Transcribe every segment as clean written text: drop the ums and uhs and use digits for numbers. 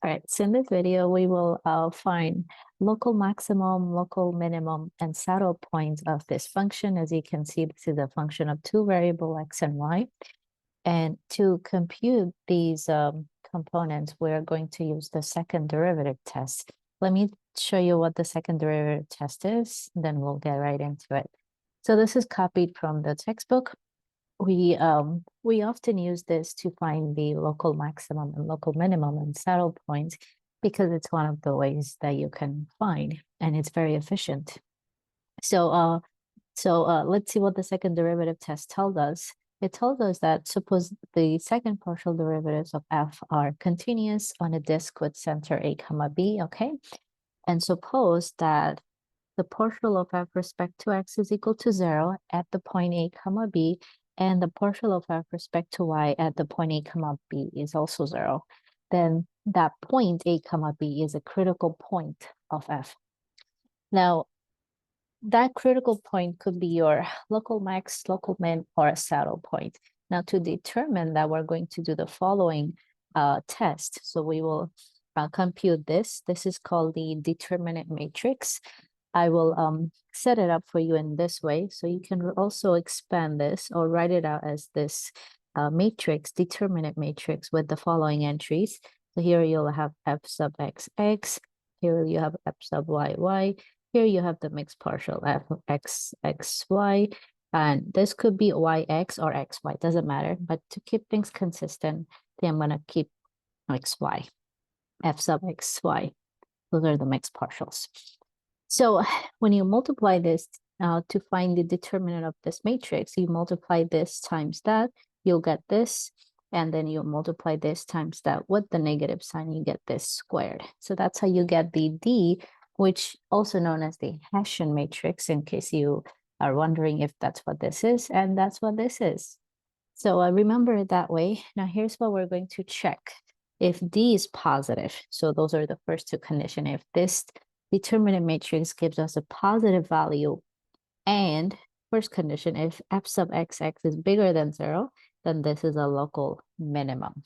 right, so in this video, we will find local maximum, local minimum, and saddle points of this function. As you can see, this is a function of two variables, x and y. And to compute these components, we're going to use the second derivative test. Let me show you what the second derivative test is, then we'll get right into it. So this is copied from the textbook. We often use this to find the local maximum and local minimum and saddle points because it's one of the ways that you can find, and it's very efficient. So let's see what the second derivative test tells us. It tells us that suppose the second partial derivatives of f are continuous on a disk with center a comma b, okay? And suppose that the partial of f respect to x is equal to 0 at the point a comma b, and the partial of f respect to y at the point a comma b is also 0, then that point a comma b is a critical point of f. Now, that critical point could be your local max, local min, or a saddle point. Now, to determine that, we're going to do the following test. So we will compute this. This is called the determinant matrix. I will set it up for you in this way. So you can also expand this or write it out as this matrix, determinant matrix, with the following entries. So here you'll have f sub x, x. Here you have f sub y, y. Here you have the mixed partial f of x, x, y. And this could be yx or xy, doesn't matter. But to keep things consistent, then I'm going to keep xy, f sub xy. Those are the mixed partials. So when you multiply this to find the determinant of this matrix, you multiply this times that, you'll get this, and then you multiply this times that with the negative sign, you get this squared. So that's how you get the D, which also known as the Hessian matrix, in case you are wondering if that's what this is, and that's what this is. So remember it that way. Now here's what we're going to check. If D is positive, so those are the first two conditions. If this determinant matrix gives us a positive value, and first condition, if f sub xx is bigger than 0, then this is a local minimum.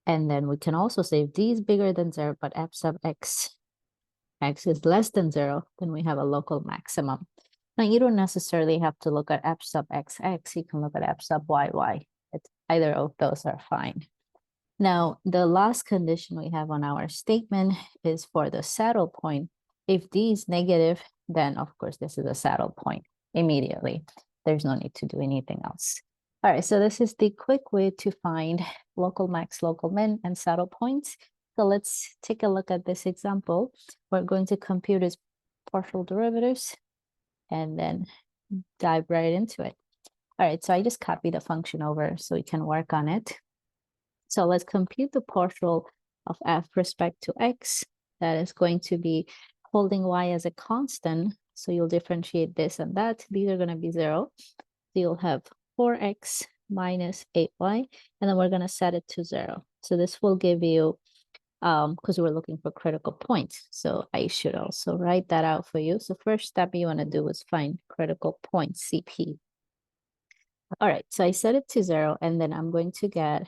And then we can also say if D is bigger than 0, but f sub x is less than 0, then we have a local maximum. Now, you don't necessarily have to look at f sub xx. You can look at f sub yy. Either of those are fine. Now, the last condition we have on our statement is for the saddle point. If D is negative, then of course this is a saddle point immediately. There's no need to do anything else. All right, so this is the quick way to find local max, local min, and saddle points. So let's take a look at this example. We're going to compute its partial derivatives and then dive right into it. All right, so I just copied the function over so we can work on it. So let's compute the partial of f respect to x. That is going to be holding y as a constant. So you'll differentiate this and that. These are going to be 0. So you'll have 4x minus 8y, and then we're going to set it to 0. So this will give you, because we're looking for critical points. So I should also write that out for you. So first step you want to do is find critical points, CP. All right, so I set it to 0, and then I'm going to get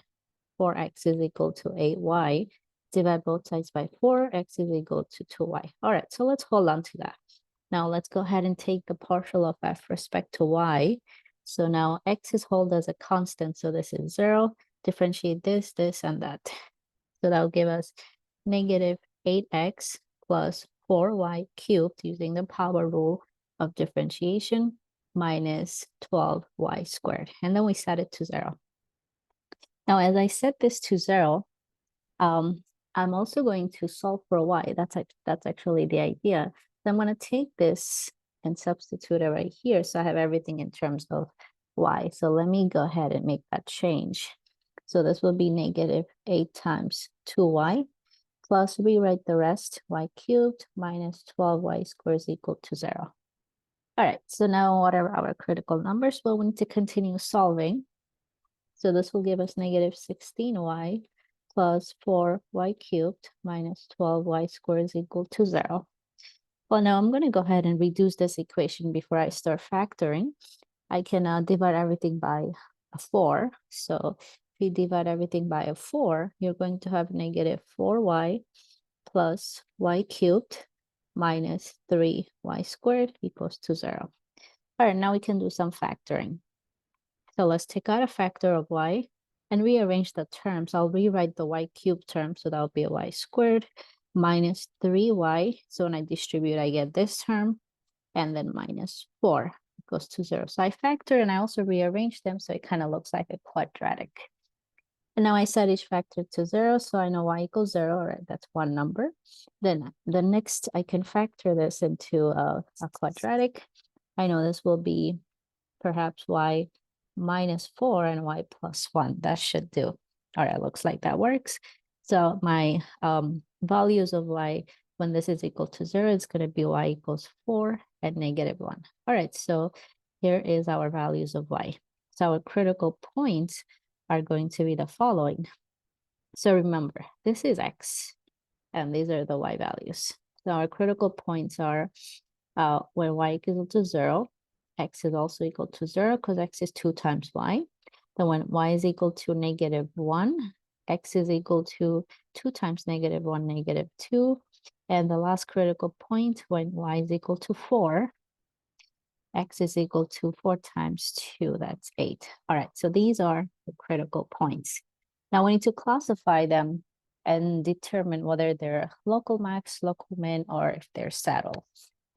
4x is equal to 8y. Divide both sides by 4, x is equal to 2y. All right, so let's hold on to that. Now let's go ahead and take the partial of f respect to y. So now x is held as a constant, so this is 0. Differentiate this, this, and that. So that will give us negative 8x plus 4y cubed using the power rule of differentiation minus 12y squared. And then we set it to 0. Now, as I set this to 0, I'm also going to solve for y. That's actually the idea. So I'm going to take this and substitute it right here. So I have everything in terms of y. So let me go ahead and make that change. So this will be negative 8 times 2y plus rewrite the rest, y cubed minus 12y squared is equal to 0. All right, so now what are our critical numbers? Well, we need to continue solving. So this will give us negative 16y plus 4y cubed minus 12y squared is equal to 0. Well, now I'm going to go ahead and reduce this equation before I start factoring. I can divide everything by 4. So you divide everything by a 4, you're going to have negative 4y plus y cubed minus 3y squared equals to 0. All right, now we can do some factoring. So let's take out a factor of y and rearrange the terms. I'll rewrite the y cubed term, so that'll be a y squared minus 3y. So when I distribute, I get this term, and then minus 4 equals to 0. So I factor and I also rearrange them, so it kind of looks like a quadratic. And now I set each factor to 0, so I know y equals 0. All right, that's one number. Then the next, I can factor this into a quadratic. I know this will be perhaps y minus 4 and y plus 1. That should do. All right, looks like that works. So my values of y when this is equal to 0, it's going to be y equals 4 and negative 1. All right, so here is our values of y. So our critical points are going to be the following. So remember, this is x, and these are the y values. So our critical points are when y is equal to 0, x is also equal to 0 because x is 2 times y. Then when y is equal to negative 1, x is equal to 2 times negative 1, negative 2. And the last critical point, when y is equal to 4, x is equal to 4 times 2, that's 8. All right, so these are the critical points. Now we need to classify them and determine whether they're local max, local min, or if they're saddle.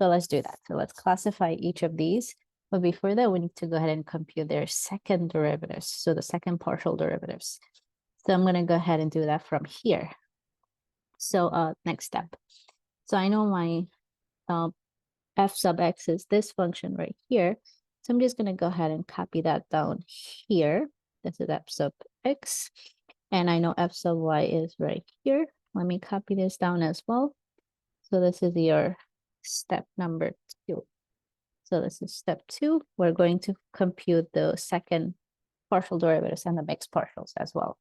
So let's do that. So let's classify each of these. But before that, we need to go ahead and compute their second derivatives. So the second partial derivatives. So I'm going to go ahead and do that from here. So next step. So I know my f sub x is this function right here. So I'm just going to go ahead and copy that down here. This is f sub x. And I know f sub y is right here. Let me copy this down as well. So this is your step number 2. So this is step 2. We're going to compute the second partial derivatives and the mixed partials as well.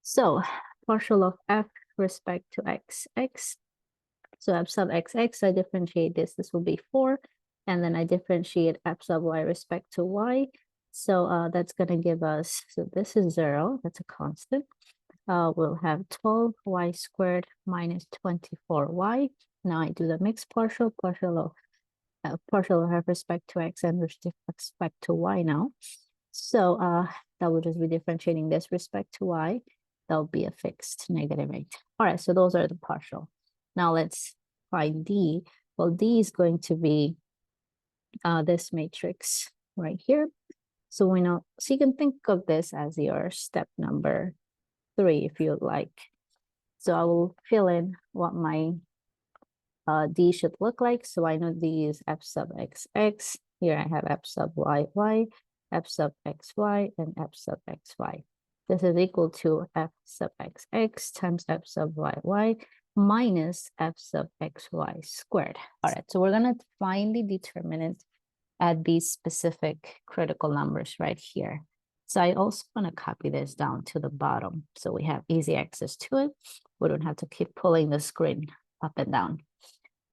So partial of f respect to x. So f sub x, I differentiate this. This will be 4. And then I differentiate f sub y respect to y. So that's going to give us, so this is 0. That's a constant. We'll have 12y squared minus 24y. Now I do the mixed partial of f respect to x and respect to y now. So that will just be differentiating this respect to y. That will be a fixed negative 8. All right, so those are the partial. Now let's find D. Well, D is going to be this matrix right here. So we know, so you can think of this as your step number 3 if you'd like. So I will fill in what my D should look like. So I know D is f sub xx. Here I have f sub yy, f sub xy, and f sub xy. This is equal to f sub xx times f sub yy minus f sub xy squared. All right, so we're going to find the determinant at these specific critical numbers right here. So I also want to copy this down to the bottom so we have easy access to it. We don't have to keep pulling the screen up and down.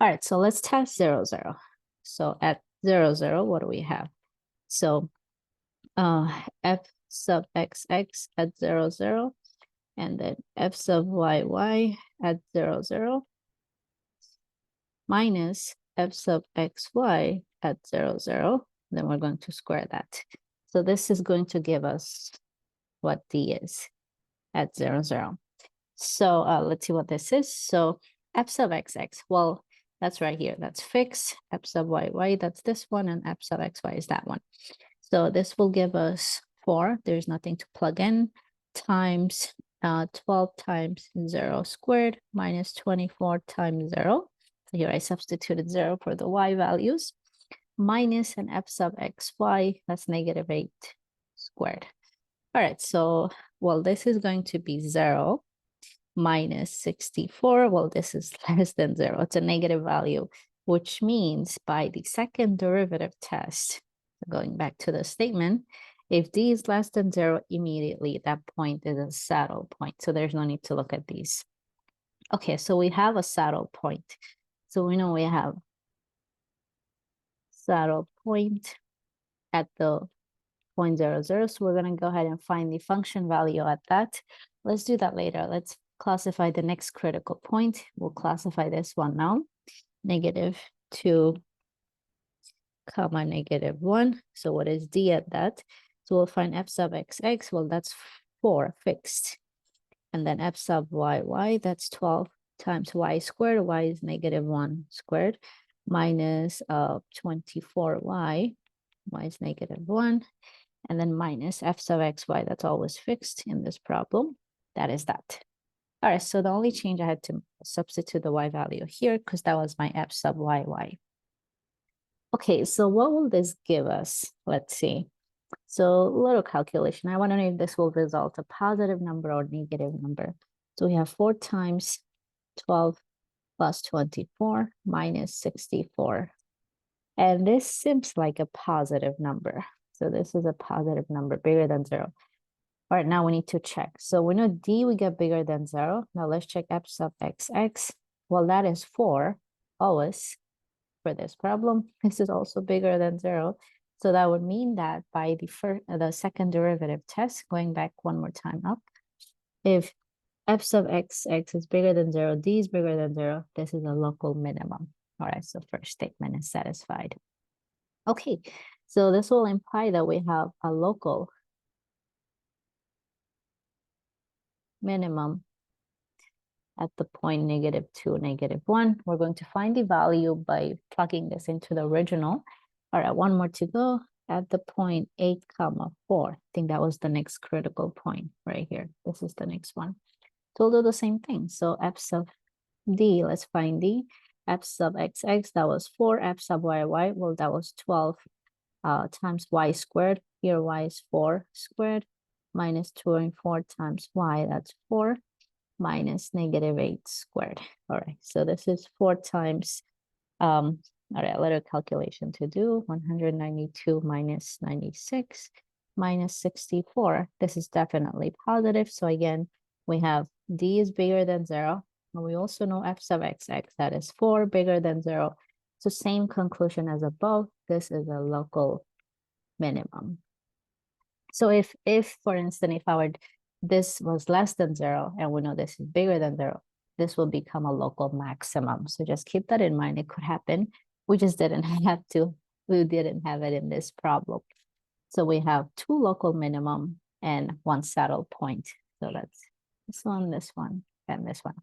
All right, so let's test 0, 0. So at 0, 0, what do we have? So f sub xx at 0, 0, and then f sub yy at 0, 0, minus f sub xy at 0, 0. Then we're going to square that. So this is going to give us what D is at 0, 0. So let's see what this is. So f sub xx, well, that's right here. That's fixed. F sub yy, that's this one, and f sub xy is that one. So this will give us 4. There's nothing to plug in, times 12 times 0 squared minus 24 times 0. So here I substituted 0 for the y values, minus an f sub xy, that's negative 8 squared. All right, so, well, this is going to be 0 minus 64. Well, this is less than 0. It's a negative value, which means by the second derivative test, going back to the statement, if D is less than 0, immediately that point is a saddle point. So there's no need to look at these. Okay, so we have a saddle point. So we know we have saddle point at the 0.00. So we're going to go ahead and find the function value at that. Let's do that later. Let's classify the next critical point. We'll classify this one now. -2, -1. So what is d at that? So we'll find f sub xx. Well, that's 4 fixed. And then f sub yy, that's 12 times y squared. Y is -1 squared minus 24y. Y is -1. And then minus f sub xy, that's always fixed in this problem. That is that. All right, so the only change I had to substitute the y value here because that was my f sub yy. Okay, so what will this give us? Let's see. So a little calculation. I want to know if this will result a positive number or negative number. So we have 4 times 12 plus 24 minus 64. And this seems like a positive number. So this is a positive number, bigger than 0. All right, now we need to check. So we know d we get bigger than 0. Now let's check f sub xx. Well, that is 4, always, for this problem. This is also bigger than 0. So that would mean that by the second derivative test, going back one more time up, if f sub xx is bigger than 0, d is bigger than 0, this is a local minimum. All right, so first statement is satisfied. Okay, so this will imply that we have a local minimum at the point -2, -1. We're going to find the value by plugging this into the original. All right, one more to go. At the point 8, 4. I think that was the next critical point right here. This is the next one. So we'll do the same thing. So f sub d, let's find d. F sub xx, that was 4. F sub yy, well, that was 12 times y squared. Here y is 4 squared minus 24 times y, that's 4 minus -8 squared. All right, so this is 4 times, all right, a little calculation to do. 192 minus 96 minus 64. This is definitely positive. So again, we have d is bigger than 0. And we also know f sub xx, that is 4 bigger than 0. So same conclusion as above. This is a local minimum. So if for instance, if this was less than 0 and we know this is bigger than 0, this will become a local maximum. So just keep that in mind. It could happen. We just didn't have to. We didn't have it in this problem. So we have 2 local minimum and 1 saddle point. So that's this one, and this one.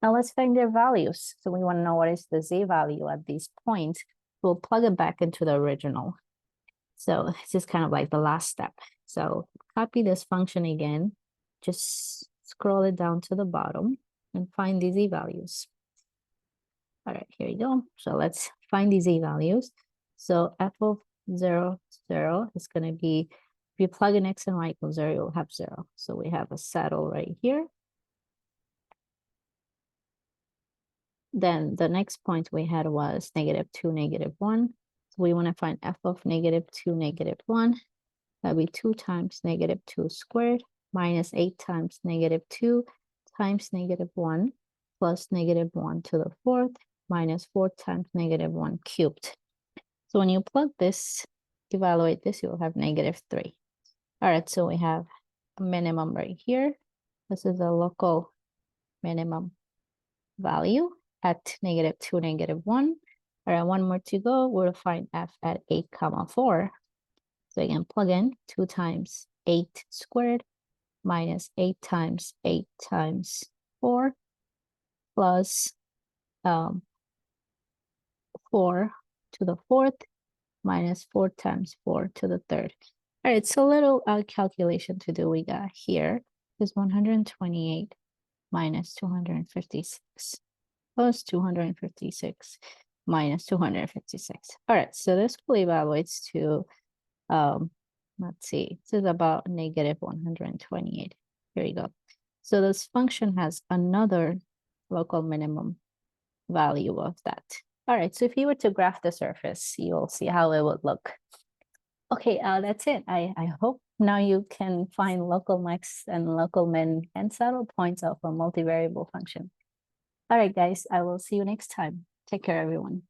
Now let's find their values. So we want to know what is the z value at these points. We'll plug it back into the original. So this is kind of like the last step. So copy this function again, just scroll it down to the bottom and find these z values. All right, here you go. So let's find these z values. So f of 0, 0 is going to be, if you plug in x and y equals 0, you'll have 0. So we have a saddle right here. Then the next point we had was -2, -1. So we want to find f of -2, -1. That'd be 2 times -2 squared minus 8 times -2 times -1 plus -1 to the 4th minus 4 times -1 cubed. So when you plug this, evaluate this, you'll have -3. All right, so we have a minimum right here. This is a local minimum value at -2, -1. All right, one more to go. We'll find f at 8, 4. So again, plug in 2 times 8 squared minus 8 times 8 times 4 plus 4 to the 4th minus 4 times 4 to the 3rd. All right, so a little calculation to do. We got here is 128 minus 256 plus 256 minus 256. All right, so this will evaluates to let's see, this is about -128. Here you go. So this function has another local minimum value of that. All right, so if you were to graph the surface, you'll see how it would look. Okay, that's it. I hope now you can find local max and local min and saddle points of a multivariable function. All right, guys, I will see you next time. Take care, everyone.